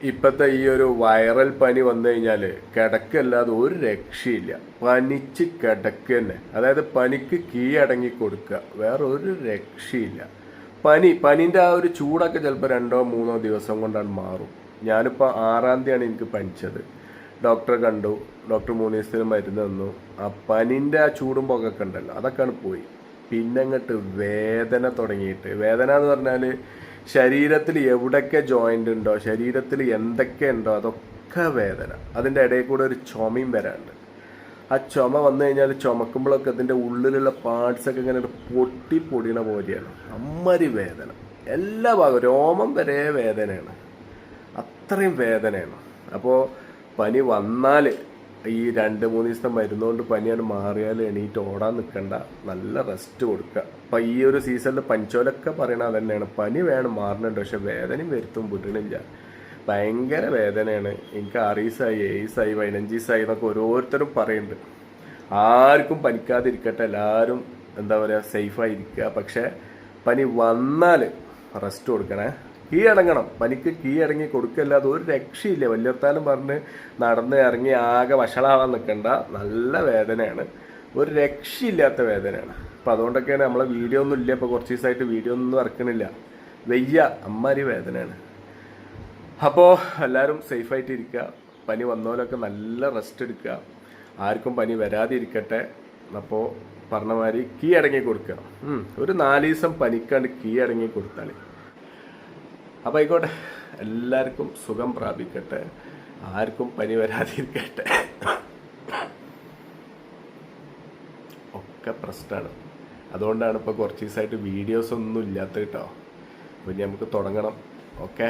ഇപ്പോഴത്തെ ഈ ഒരു വൈറൽ പനി വന്നു കഴിഞ്ഞാൽ കിടക്കല്ലാതെ ഒരു രക്ഷയില്ല. പനിച്ച് കിടക്കുക തന്നെ. അതായത് പനിക്ക് കീഴടങ്ങി കൊടുക്കുക, വേറെ ഒരു രക്ഷയില്ല. പനീൻ്റെ ആ ഒരു ചൂടൊക്കെ ചിലപ്പോൾ 2-3 ദിവസം കൊണ്ടാണ് മാറും. ഞാനിപ്പോൾ 6-ാം തീയതിയാണ് എനിക്ക് പനിച്ചത്. ഡോക്ടറെ കണ്ടു, ഡോക്ടർ 3 ദിവസത്തിന് മരുന്ന് തന്നു. ആ പനീൻ്റെ ആ ചൂടും പുകയൊക്കെ ഉണ്ടല്ലോ, അതൊക്കെയാണ് പോയി. പിന്നെ അങ്ങോട്ട് വേദന തുടങ്ങിയിട്ട്, വേദന എന്ന് പറഞ്ഞാൽ ശരീരത്തിൽ എവിടെയൊക്കെ ജോയിൻ്റ് ഉണ്ടോ, ശരീരത്തിൽ എന്തൊക്കെ ഉണ്ടോ അതൊക്കെ വേദന. അതിൻ്റെ ഇടയിൽ കൂടെ ഒരു ചുമയും വരാണ്ട്. ആ ചുമ വന്നു കഴിഞ്ഞാൽ ചുമക്കുമ്പോഴൊക്കെ അതിൻ്റെ ഉള്ളിലുള്ള പാർട്സൊക്കെ ഇങ്ങനെ പൊടിയണ പോലെയാണ്. അമ്മരി വേദന, എല്ലാ ഭാഗവും രോമം വരെ വേദനയാണ്. അത്രയും വേദനയാണ്. അപ്പോൾ പനി വന്നാൽ ഈ 2-3 ദിവസത്തെ മരുന്നുകൊണ്ട് പനിയാണ് മാറിയാൽ എണീറ്റ് ഓടാൻ നിൽക്കണ്ട, നല്ല റെസ്റ്റ് കൊടുക്കുക. അപ്പം ഈ ഒരു സീസണിൽ പനിച്ചോലൊക്കെ പറയണത് തന്നെയാണ്, പനി വേണം മാറുന്നുണ്ട്, പക്ഷെ വേദനയും വരുത്തും വിടണില്ല. ഭയങ്കര വേദനയാണ്. എനിക്ക് 6 ദിവസമായി, 7 ദിവസമായി, 15 ദിവസമായി എന്നൊക്കെ ഓരോരുത്തരും പറയുന്നുണ്ട്. ആർക്കും പനിക്കാതിരിക്കട്ടെ, എല്ലാവരും എന്താ പറയുക സേഫായിരിക്കുക. പക്ഷെ പനി വന്നാൽ റെസ്റ്റ് കൊടുക്കണേ, കീഴടങ്ങണം. പനിക്ക് കീഴടങ്ങി കൊടുക്കല്ലാതെ ഒരു രക്ഷയില്ല. വലിയർത്താനും പറഞ്ഞ് നടന്ന് ഇറങ്ങി ആകെ വഷളാവാൻ നിൽക്കണ്ട, നല്ല വേദനയാണ്, ഒരു രക്ഷയില്ലാത്ത വേദനയാണ്. അപ്പം അതുകൊണ്ടൊക്കെയാണ് നമ്മളെ വീഡിയോ ഒന്നും ഇല്ല, ഇപ്പോൾ കുറച്ച് ദിവസമായിട്ട് വീഡിയോ ഒന്നും ഇറക്കണില്ല, വയ്യ, അമ്മാരി വേദനയാണ്. അപ്പോൾ എല്ലാവരും സേഫായിട്ട് ഇരിക്കുക. പനി വന്നവരൊക്കെ നല്ല റെസ്റ്റ് എടുക്കുക, ആർക്കും പനി വരാതിരിക്കട്ടെ. അപ്പോൾ പറഞ്ഞ മാതിരി കീഴടങ്ങി കൊടുക്കുക. ഒരു 4 ദിവസം പനിക്കാണ്ട് കീഴടങ്ങി കൊടുത്താൽ. അപ്പോൾ ആയിക്കോട്ടെ, എല്ലാവർക്കും സുഖം പ്രാപിക്കട്ടെ, ആർക്കും പനി വരാതിരിക്കട്ടെ. ഒക്കെ പ്രശ്നമാണ്. അതുകൊണ്ടാണ് ഇപ്പോൾ കുറച്ച് ദിവസമായിട്ട് വീഡിയോസ് ഒന്നും ഇല്ലാത്ത കേട്ടോ. അപ്പോൾ ഇനി നമുക്ക് തുടങ്ങണം. ഓക്കെ.